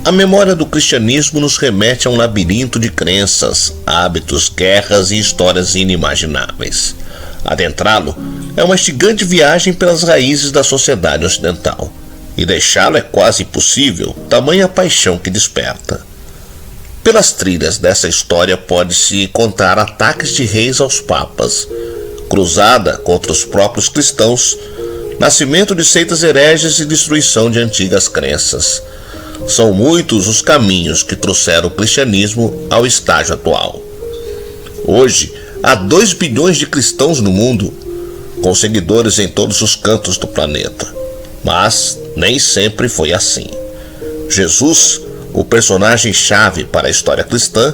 A memória do cristianismo nos remete a um labirinto de crenças, hábitos, guerras e histórias inimagináveis. Adentrá-lo é uma instigante viagem pelas raízes da sociedade ocidental, e deixá-lo é quase impossível, tamanha paixão que desperta. Pelas trilhas dessa história pode-se contar ataques de reis aos papas, cruzada contra os próprios cristãos, nascimento de seitas hereges e destruição de antigas crenças. São muitos os caminhos que trouxeram o cristianismo ao estágio atual. Hoje, há 2 bilhões de cristãos no mundo, com seguidores em todos os cantos do planeta. Mas nem sempre foi assim. Jesus, o personagem-chave para a história cristã,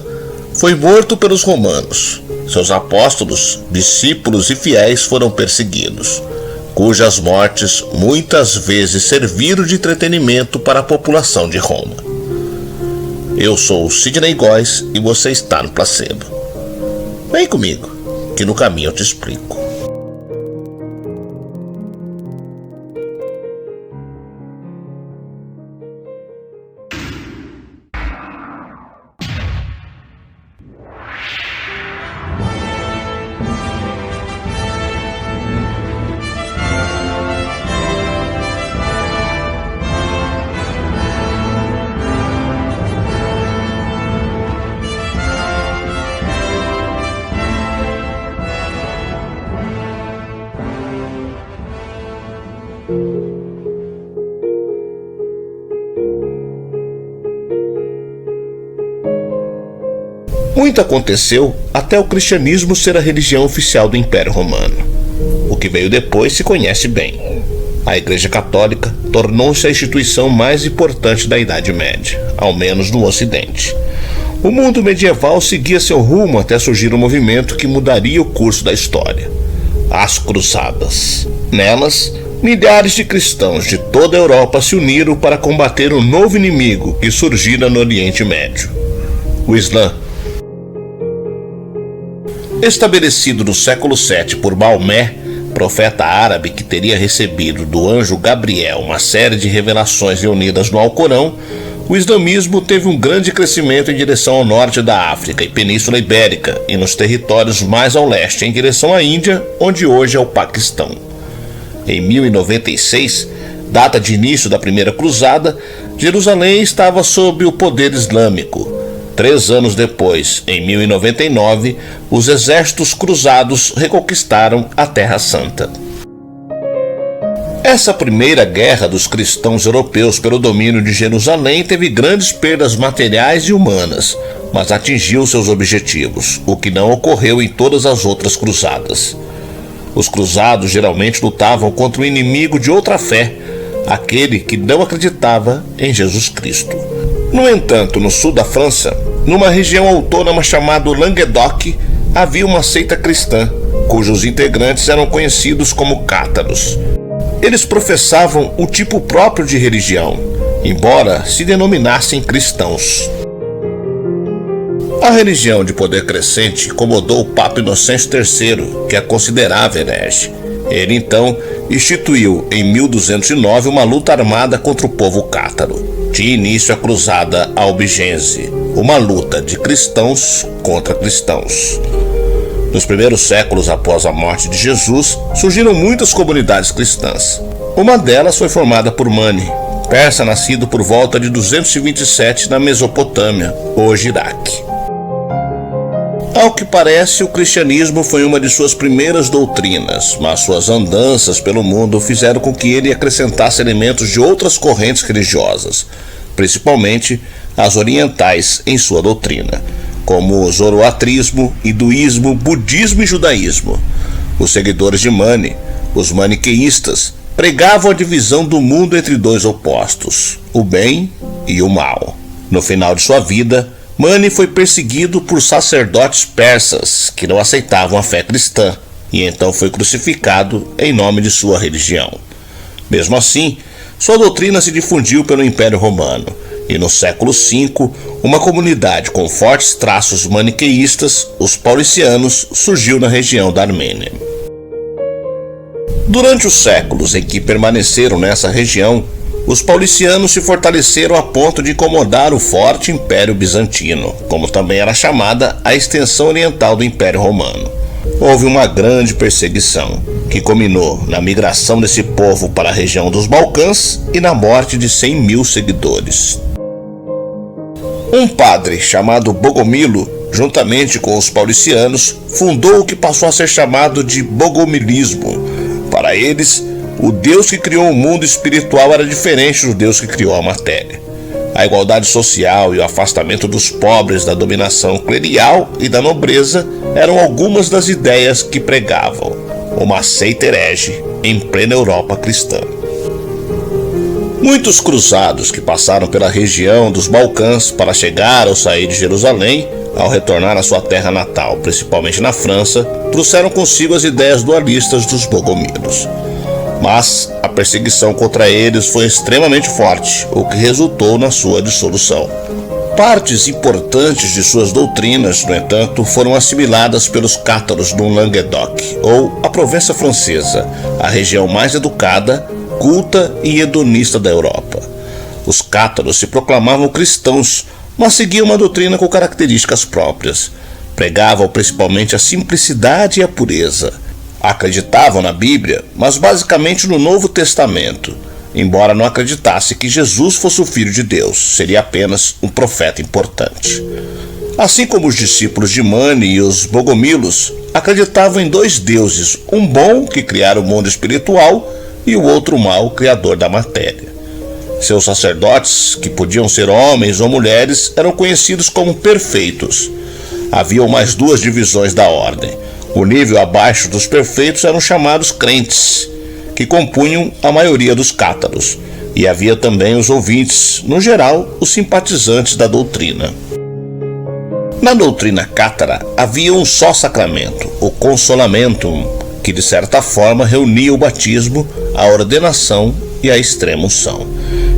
foi morto pelos romanos. Seus apóstolos, discípulos e fiéis foram perseguidos, cujas mortes muitas vezes serviram de entretenimento para a população de Roma. Eu sou o Sidney Góes e você está no Placebo. Vem comigo, que no caminho eu te explico. Muito aconteceu até o cristianismo ser a religião oficial do Império Romano. O que veio depois se conhece bem. A Igreja Católica tornou-se a instituição mais importante da Idade Média, ao menos no Ocidente. O mundo medieval seguia seu rumo até surgir um movimento que mudaria o curso da história: as Cruzadas. Nelas, milhares de cristãos de toda a Europa se uniram para combater um novo inimigo que surgira no Oriente Médio: o Islã. Estabelecido no século VII por Maomé, profeta árabe que teria recebido do anjo Gabriel uma série de revelações reunidas no Alcorão, o islamismo teve um grande crescimento em direção ao norte da África e Península Ibérica e nos territórios mais ao leste, em direção à Índia, onde hoje é o Paquistão. Em 1096, data de início da Primeira Cruzada, Jerusalém estava sob o poder islâmico. 3 anos depois, em 1099, os exércitos cruzados reconquistaram a Terra Santa. Essa primeira guerra dos cristãos europeus pelo domínio de Jerusalém teve grandes perdas materiais e humanas, mas atingiu seus objetivos, o que não ocorreu em todas as outras cruzadas. Os cruzados geralmente lutavam contra um inimigo de outra fé, aquele que não acreditava em Jesus Cristo. No entanto, no sul da França, numa região autônoma chamada Languedoc, havia uma seita cristã, cujos integrantes eram conhecidos como cátaros. Eles professavam um tipo próprio de religião, embora se denominassem cristãos. A religião de poder crescente incomodou o Papa Inocêncio III, que a considerava herege. Ele então instituiu em 1209 uma luta armada contra o povo cátaro. Tinha início a Cruzada Albigense, uma luta de cristãos contra cristãos. Nos primeiros séculos após a morte de Jesus, surgiram muitas comunidades cristãs. Uma delas foi formada por Mani, persa nascido por volta de 227 na Mesopotâmia, hoje Iraque. Ao que parece, o cristianismo foi uma de suas primeiras doutrinas, mas suas andanças pelo mundo fizeram com que ele acrescentasse elementos de outras correntes religiosas, principalmente as orientais em sua doutrina, como o zoroatrismo, hinduísmo, budismo e judaísmo. Os seguidores de Mani, os maniqueístas, pregavam a divisão do mundo entre 2 opostos, o bem e o mal. No final de sua vida, Mani foi perseguido por sacerdotes persas que não aceitavam a fé cristã e então foi crucificado em nome de sua religião. Mesmo assim, sua doutrina se difundiu pelo Império Romano e no século V, uma comunidade com fortes traços maniqueístas, os paulicianos, surgiu na região da Armênia. Durante os séculos em que permaneceram nessa região, Os paulicianos se fortaleceram a ponto de incomodar o forte Império Bizantino, como também era chamada a extensão oriental do Império Romano. Houve uma grande perseguição, que culminou na migração desse povo para a região dos Balcãs e na morte de 100 mil seguidores. Um padre chamado Bogomilo, juntamente com os paulicianos, fundou o que passou a ser chamado de bogomilismo. Para eles, o Deus que criou o mundo espiritual era diferente do Deus que criou a matéria. A igualdade social e o afastamento dos pobres da dominação clerical e da nobreza eram algumas das ideias que pregavam, uma seita herege em plena Europa cristã. Muitos cruzados que passaram pela região dos Balcãs para chegar ou sair de Jerusalém, ao retornar à sua terra natal, principalmente na França, trouxeram consigo as ideias dualistas dos bogomilos. Mas a perseguição contra eles foi extremamente forte, o que resultou na sua dissolução. Partes importantes de suas doutrinas, no entanto, foram assimiladas pelos cátaros do Languedoc, ou a Provença Francesa, a região mais educada, culta e hedonista da Europa. Os cátaros se proclamavam cristãos, mas seguiam uma doutrina com características próprias. Pregavam principalmente a simplicidade e a pureza. Acreditavam na Bíblia, mas basicamente no Novo Testamento, embora não acreditasse que Jesus fosse o Filho de Deus, seria apenas um profeta importante. Assim como os discípulos de Mani e os bogomilos, acreditavam em dois deuses, um bom que criara o mundo espiritual e o outro mau, criador da matéria. Seus sacerdotes, que podiam ser homens ou mulheres, eram conhecidos como perfeitos. Haviam mais duas divisões da ordem. O nível abaixo dos perfeitos eram chamados crentes, que compunham a maioria dos cátaros, e havia também os ouvintes, no geral, os simpatizantes da doutrina. Na doutrina cátara havia um só sacramento, o consolamentum, que de certa forma reunia o batismo, a ordenação e a extrema-unção.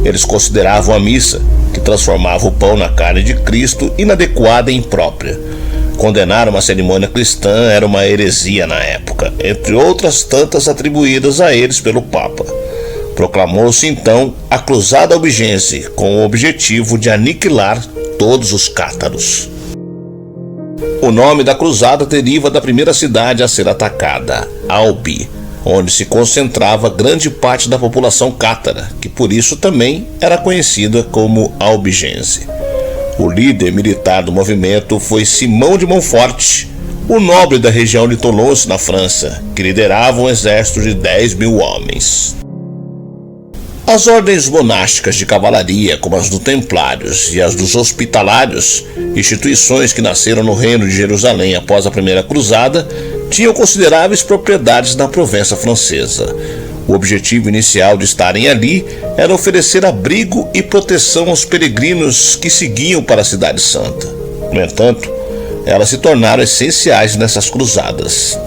Eles consideravam a missa, que transformava o pão na carne de Cristo, inadequada e imprópria. Condenar uma cerimônia cristã era uma heresia na época, entre outras tantas atribuídas a eles pelo Papa. Proclamou-se então a Cruzada Albigense, com o objetivo de aniquilar todos os cátaros. O nome da cruzada deriva da primeira cidade a ser atacada, Albi, onde se concentrava grande parte da população cátara, que por isso também era conhecida como albigense. O líder militar do movimento foi Simão de Montfort, o nobre da região de Toulouse, na França, que liderava um exército de 10 mil homens. As ordens monásticas de cavalaria, como as dos Templários e as dos Hospitalários, instituições que nasceram no Reino de Jerusalém após a Primeira Cruzada, tinham consideráveis propriedades na Provença Francesa. O objetivo inicial de estarem ali era oferecer abrigo e proteção aos peregrinos que seguiam para a Cidade Santa. No entanto, elas se tornaram essenciais nessas cruzadas.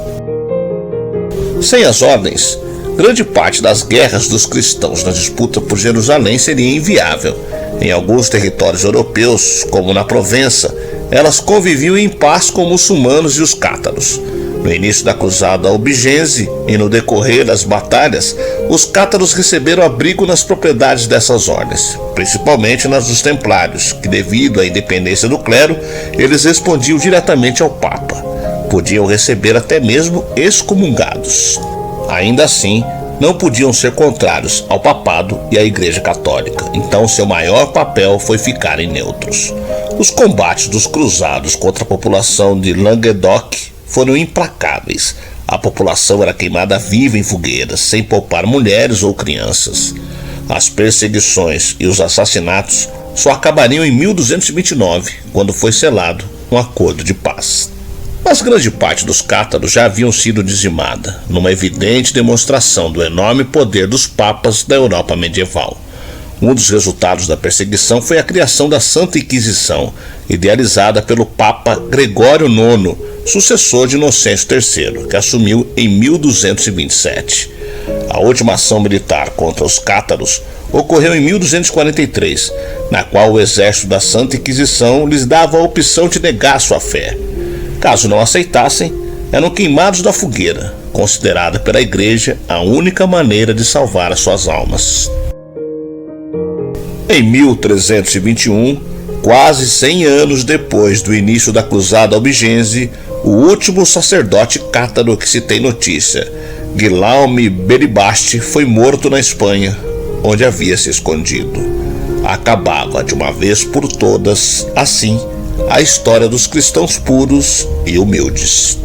Sem as ordens, grande parte das guerras dos cristãos na disputa por Jerusalém seria inviável. Em alguns territórios europeus, como na Provença, elas conviviam em paz com muçulmanos e os cátaros. No início da cruzada albigense e no decorrer das batalhas, os cátaros receberam abrigo nas propriedades dessas ordens, principalmente nas dos templários, que devido à independência do clero, eles respondiam diretamente ao Papa. Podiam receber até mesmo excomungados. Ainda assim, não podiam ser contrários ao papado e à Igreja Católica, então seu maior papel foi ficarem neutros. Os combates dos cruzados contra a população de Languedoc foram implacáveis. A população era queimada viva em fogueiras, sem poupar mulheres ou crianças. As perseguições e os assassinatos só acabariam em 1229, quando foi selado um acordo de paz. Mas grande parte dos cátaros já haviam sido dizimada, numa evidente demonstração do enorme poder dos papas da Europa medieval. Um dos resultados da perseguição foi a criação da Santa Inquisição, idealizada pelo Papa Gregório IX, sucessor de Inocêncio III, que assumiu em 1227. A última ação militar contra os cátaros ocorreu em 1243, na qual o exército da Santa Inquisição lhes dava a opção de negar sua fé. Caso não aceitassem, eram queimados da fogueira, considerada pela Igreja a única maneira de salvar as suas almas. Em 1321, quase 100 anos depois do início da Cruzada Albigense, o último sacerdote cátaro que se tem notícia, Guilaume Beribaste, foi morto na Espanha, onde havia se escondido. Acabava de uma vez por todas, assim, a história dos cristãos puros e humildes.